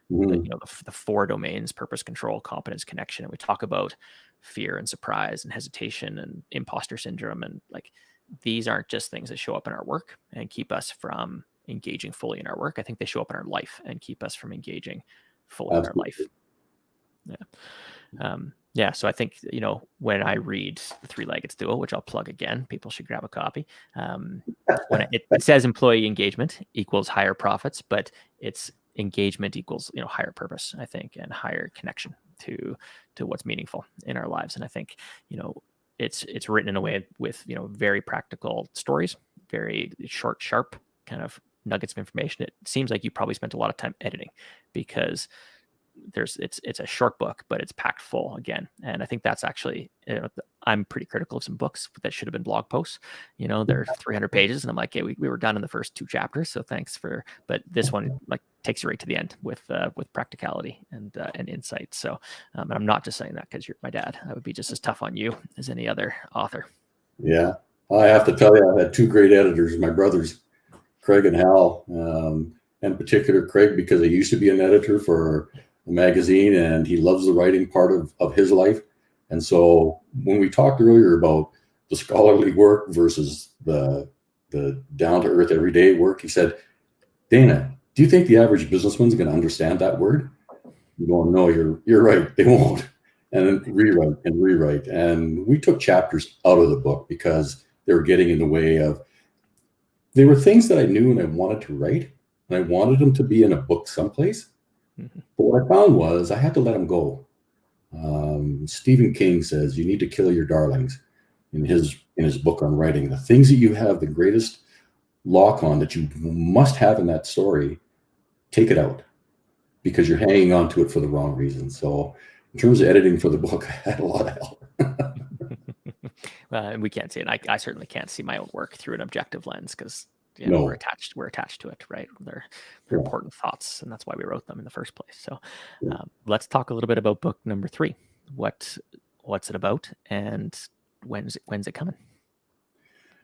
the 4 domains: purpose, control, competence, connection, and we talk about fear and surprise and hesitation and imposter syndrome, and like these aren't just things that show up in our work and keep us from engaging fully in our work. I think they show up in our life and keep us from engaging fully in our life. Yeah. So I think, when I read The Three Legged Stool, which I'll plug again, people should grab a copy. When it says employee engagement equals higher profits, but it's engagement equals, higher purpose, I think, and higher connection to what's meaningful in our lives. And I think, it's written in a way with, very practical stories, very short, sharp kind of nuggets of information. It seems like you probably spent a lot of time editing, because it's a short book, but it's packed full again. And I think that's actually, I'm pretty critical of some books that should have been blog posts. They're 300 pages, and I'm like, hey, we were done in the first 2 chapters, so thanks but this one like takes you right to the end with practicality and insight. So and I'm not just saying that because you're my dad. I would be just as tough on you as any other author. Yeah, I have to tell you, I had 2 great editors, my brothers, Craig and Hal. In particular, Craig, because I used to be an editor for a magazine, and he loves the writing part of his life. And so when we talked earlier about the scholarly work versus the down-to-earth everyday work, he said, Dana, do you think the average businessman's going to understand that word? You go, no, you're right, they won't. And then rewrite. And we took chapters out of the book because they were getting in the way of, they were things that I knew and I wanted to write, and I wanted them to be in a book someplace. Mm-hmm. But what I found was I had to let them go. Stephen King says you need to kill your darlings in his book on writing. The things that you have the greatest lock on, that you must have in that story, take it out, because you're hanging on to it for the wrong reason. So in terms of editing for the book, I had a lot of help. Well, and we can't see it. I certainly can't see my own work through an objective lens, because we're attached to it, right? They're important thoughts, and that's why we wrote them in the first place. So let's talk a little bit about book number 3. What's it about, and when's it coming?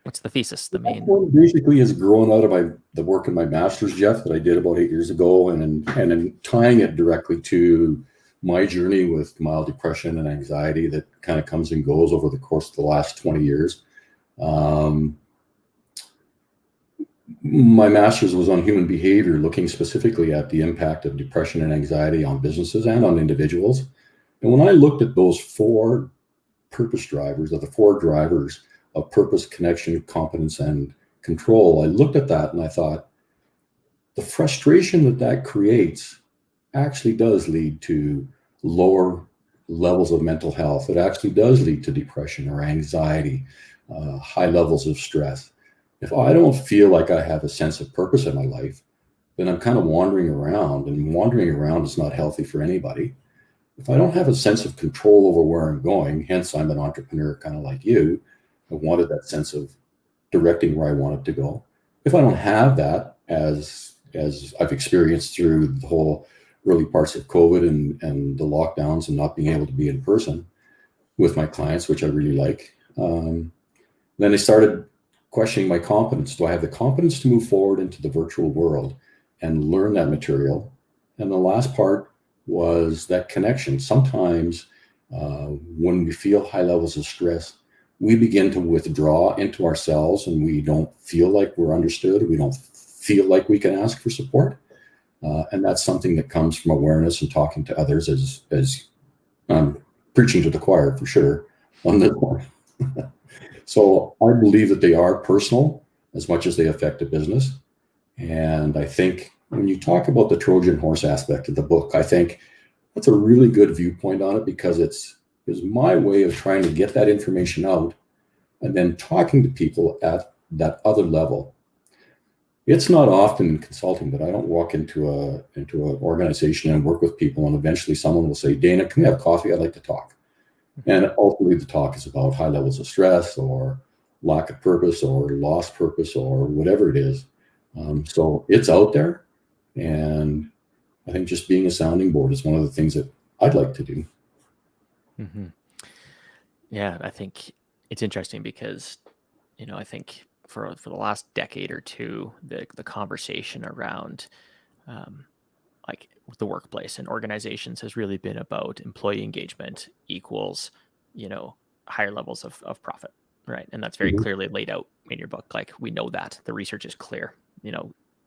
What's the thesis? The main one basically is growing out of the work in my master's, Jeff, that I did about 8 years ago, and then tying it directly to my journey with mild depression and anxiety that kind of comes and goes over the course of the last 20 years. My master's was on human behavior, looking specifically at the impact of depression and anxiety on businesses and on individuals. And when I looked at those 4 purpose drivers, or the 4 drivers of purpose, connection, competence, and control, I looked at that and I thought, the frustration that creates actually does lead to lower levels of mental health. It actually does lead to depression or anxiety, high levels of stress. If I don't feel like I have a sense of purpose in my life, then I'm kind of wandering around, and wandering around is not healthy for anybody. If I don't have a sense of control over where I'm going, hence I'm an entrepreneur kind of like you, I wanted that sense of directing where I wanted to go. If I don't have that, as I've experienced through the whole early parts of COVID and the lockdowns and not being able to be in person with my clients, which I really like, then I started questioning my competence. Do I have the competence to move forward into the virtual world and learn that material. And the last part was that connection. Sometimes when we feel high levels of stress, we begin to withdraw into ourselves and we don't feel like we're understood. We don't feel like we can ask for support. And that's something that comes from awareness and talking to others, as I'm preaching to the choir for sure on this one. So I believe that they are personal as much as they affect a business. And I think when you talk about the Trojan horse aspect of the book, I think that's a really good viewpoint on it, because it's my way of trying to get that information out and then talking to people at that other level. It's not often in consulting that I don't walk into an organization and work with people, and eventually someone will say, Dana, can we have coffee? I'd like to talk. And ultimately the talk is about high levels of stress or lack of purpose or lost purpose or whatever it is. So it's out there. And I think just being a sounding board is one of the things that I'd like to do. Mm-hmm. Yeah, I think it's interesting because, I think for the last decade or two, the conversation around like the workplace and organizations has really been about employee engagement equals, higher levels of profit, right? And that's very clearly laid out in your book. Like, we know that the research is clear,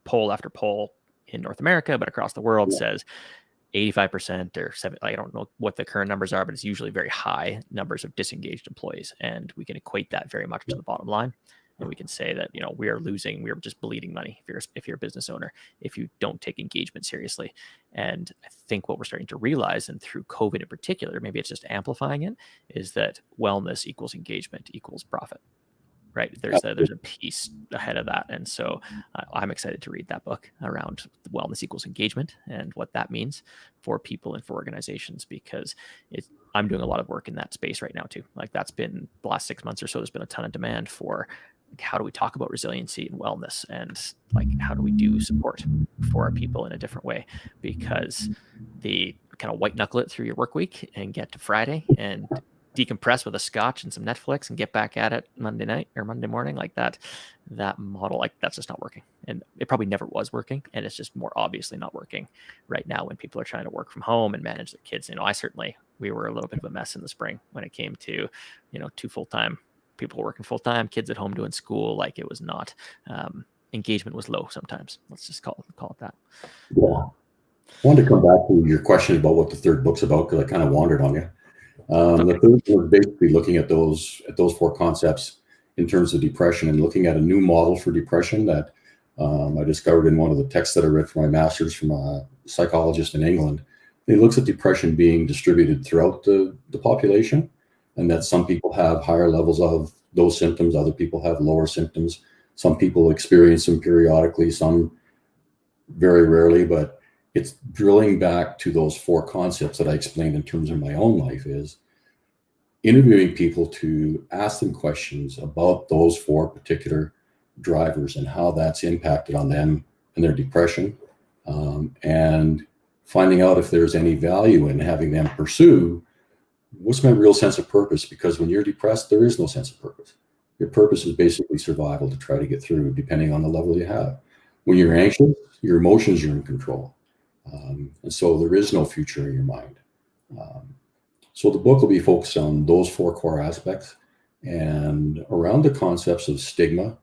poll after poll in North America, but across the world says 85% or 7, I don't know what the current numbers are, but it's usually very high numbers of disengaged employees. And we can equate that very much to the bottom line. And we can say that, we're just bleeding money if you're a business owner, if you don't take engagement seriously. And I think what we're starting to realize, and through COVID in particular, maybe it's just amplifying it, is that wellness equals engagement equals profit. Right. There's a piece ahead of that. And so I'm excited to read that book around wellness equals engagement and what that means for people and for organizations, because I'm doing a lot of work in that space right now too. Like, that's been the last 6 months or so, there's been a ton of demand for how do we talk about resiliency and wellness, and like, how do we do support for our people in a different way, because the kind of white knuckle it through your work week and get to Friday and decompress with a scotch and some Netflix and get back at it Monday night or Monday morning, like that model, like, that's just not working. And it probably never was working. And it's just more obviously not working right now when people are trying to work from home and manage their kids. We were a little bit of a mess in the spring when it came to, 2 full-time people working full-time, kids at home doing school. Like, it was not, engagement was low sometimes. Let's just call it that. Yeah. I wanted to come back to your question about what the third book's about, because I kind of wandered on you. The third was basically looking at those 4 concepts in terms of depression, and looking at a new model for depression that I discovered in one of the texts that I read for my master's from a psychologist in England. He looks at depression being distributed throughout the population, and that some people have higher levels of those symptoms, other people have lower symptoms. Some people experience them periodically, some very rarely, but it's drilling back to those 4 concepts that I explained in terms of my own life, is interviewing people to ask them questions about those 4 particular drivers and how that's impacted on them and their depression, and finding out if there's any value in having them pursue what's my real sense of purpose. Because when you're depressed, there is no sense of purpose. Your purpose is basically survival, to try to get through, depending on the level you have. When you're anxious, your emotions are in control. And so there is no future in your mind. So the book will be focused on those 4 core aspects and around the concepts of stigma,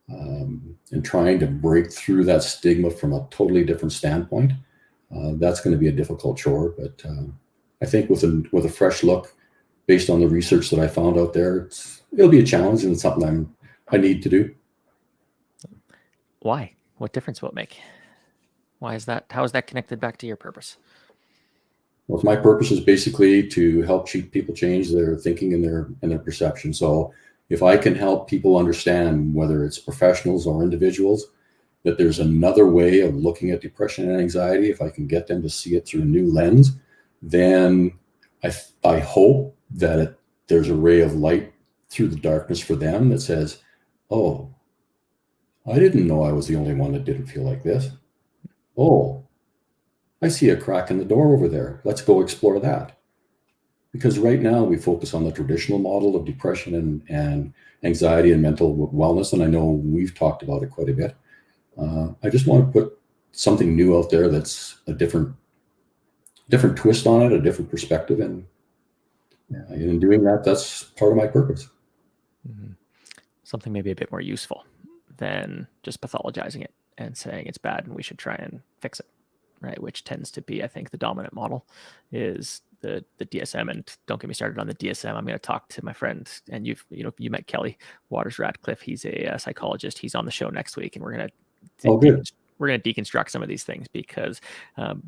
and trying to break through that stigma from a totally different standpoint. That's going to be a difficult chore, but I think with a fresh look, based on the research that I found out there, it'll be a challenge, and it's something I need to do. Why? What difference will it make? Why is that? How is that connected back to your purpose? Well, my purpose is basically to help people change their thinking and their perception. So if I can help people understand, whether it's professionals or individuals, that there's another way of looking at depression and anxiety, if I can get them to see it through a new lens, then I hope that there's a ray of light through the darkness for them that says, oh, I didn't know I was the only one that didn't feel like this. Oh, I see a crack in the door over there. Let's go explore that. Because right now we focus on the traditional model of depression and anxiety and mental wellness. And I know we've talked about it quite a bit. I just want to put something new out there that's a different twist on it, a different perspective. And in doing that, that's part of my purpose. Mm-hmm. Something maybe a bit more useful than just pathologizing it and saying it's bad and we should try and fix it, right? Which tends to be, I think, the dominant model is the DSM. And don't get me started on the DSM. I'm going to talk to my friend, and you met Kelly Waters Radcliffe. He's a psychologist. He's on the show next week, and we're going to deconstruct some of these things, because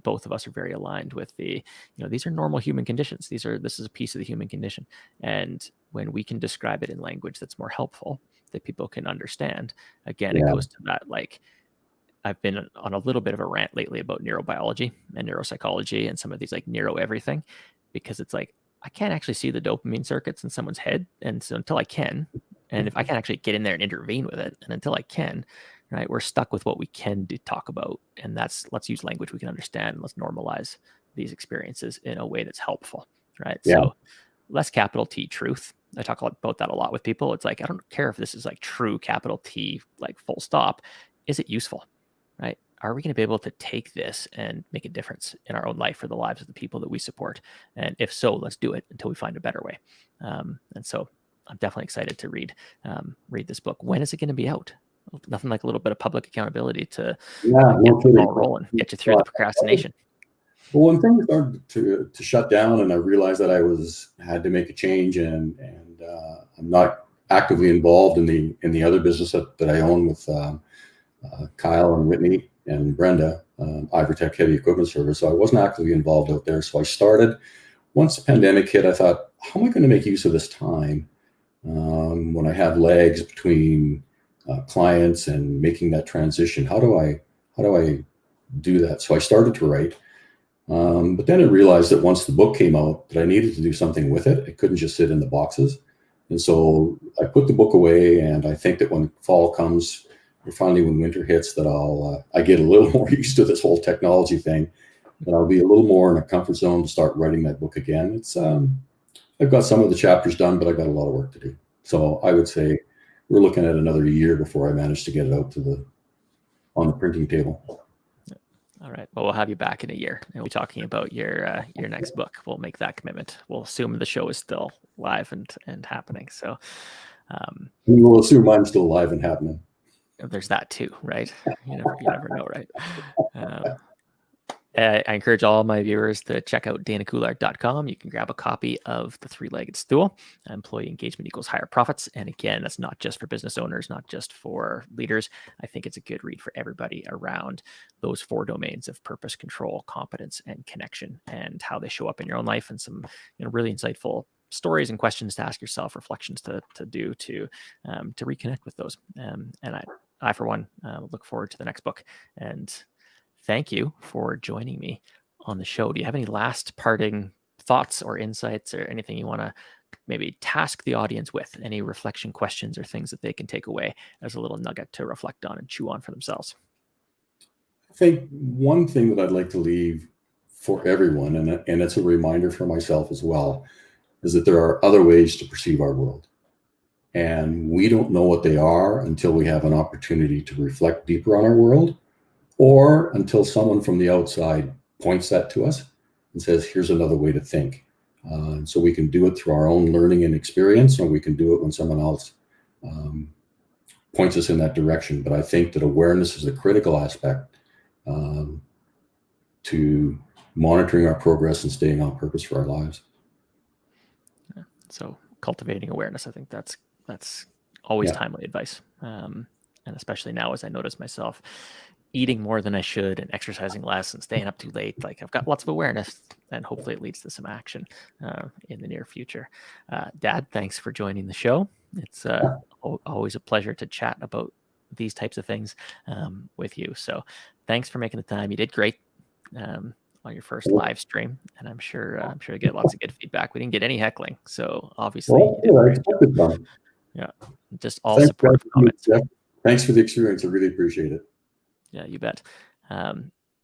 both of us are very aligned with these are normal human conditions. This is a piece of the human condition. And when we can describe it in language that's more helpful, that people can understand, again, it goes to that, like, I've been on a little bit of a rant lately about neurobiology and neuropsychology and some of these like neuro everything, because it's like, I can't actually see the dopamine circuits in someone's head. And so until I can, and if I can actually get in there and intervene with it, and until I can, right, we're stuck with what we can talk about. And let's use language we can understand. And let's normalize these experiences in a way that's helpful, right? Yeah. So less capital T truth. I talk about that a lot with people. It's like, I don't care if this is like true capital T, like full stop. Is it useful, right? Are we going to be able to take this and make a difference in our own life for the lives of the people that we support? And if so, let's do it until we find a better way. And so I'm definitely excited to read this book. When is it going to be out? Nothing like a little bit of public accountability to get the ball rolling, get you through the procrastination. Well, when things started to shut down, and I realized that I had to make a change, and I'm not actively involved in the other business that I own with Kyle and Whitney and Brenda, Ivertech Heavy Equipment Service. So I wasn't actively involved out there. So I started, once the pandemic hit, I thought, how am I going to make use of this time when I have legs between clients and making that transition? How do I do that? So I started to write. But then I realized that once the book came out, that I needed to do something with it. It couldn't just sit in the boxes. And so I put the book away, and I think that when fall comes, or finally when winter hits, that I get a little more used to this whole technology thing, and I'll be a little more in a comfort zone to start writing that book again. It's I've got some of the chapters done, but I've got a lot of work to do. So I would say we're looking at another year before I manage to get it out on the printing table. All right. Well, we'll have you back in a year, and we'll be talking about your next book. We'll make that commitment. We'll assume the show is still live and happening. So we'll assume I'm still live and happening. There's that too, right? You never know, right? I encourage all my viewers to check out danacouillard.com. You can grab a copy of The Three Legged Stool. Employee engagement equals higher profits. And again, that's not just for business owners, not just for leaders. I think it's a good read for everybody around those 4 domains of purpose, control, competence, and connection, and how they show up in your own life, and some really insightful stories and questions to ask yourself, reflections to do to reconnect with those. And I for one, look forward to the next book. And thank you for joining me on the show. Do you have any last parting thoughts or insights, or anything you want to maybe task the audience with? Any reflection questions or things that they can take away as a little nugget to reflect on and chew on for themselves? I think one thing that I'd like to leave for everyone, and it's a reminder for myself as well, is that there are other ways to perceive our world. And we don't know what they are until we have an opportunity to reflect deeper on our world, or until someone from the outside points that to us and says, here's another way to think. So we can do it through our own learning and experience, or we can do it when someone else points us in that direction. But I think that awareness is a critical aspect to monitoring our progress and staying on purpose for our lives. So cultivating awareness, I think that's always timely advice. And especially now, as I notice myself eating more than I should and exercising less and staying up too late, like I've got lots of awareness, and hopefully it leads to some action in the near future. Dad, thanks for joining the show. It's always a pleasure to chat about these types of things with you. So thanks for making the time. You did great on your first live stream, and I'm sure you get lots of good feedback. We didn't get any heckling, so obviously just all supportive comments. Thanks for the experience. I really appreciate it. Yeah, you bet.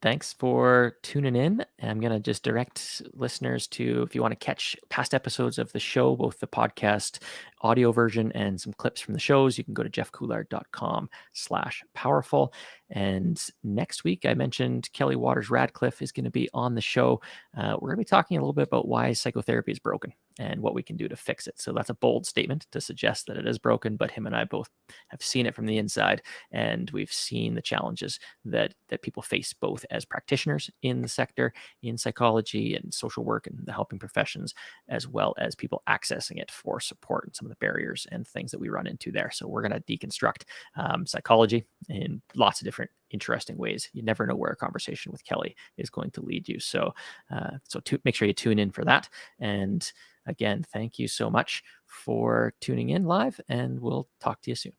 Thanks for tuning in. I'm going to just direct listeners to, if you want to catch past episodes of the show, both the podcast audio version and some clips from the shows, you can go to jeffcouillard.com/powerful. And next week, I mentioned Kelly Waters Radcliffe is going to be on the show. We're going to be talking a little bit about why psychotherapy is broken and what we can do to fix it. So that's a bold statement to suggest that it is broken, but him and I both have seen it from the inside, and we've seen the challenges that people face both as practitioners in the sector, in psychology and social work and the helping professions, as well as people accessing it for support and some of the barriers and things that we run into there. So we're going to deconstruct psychology in lots of different interesting ways. You never know where a conversation with Kelly is going to lead you. So make sure you tune in for that. And again, thank you so much for tuning in live, and we'll talk to you soon.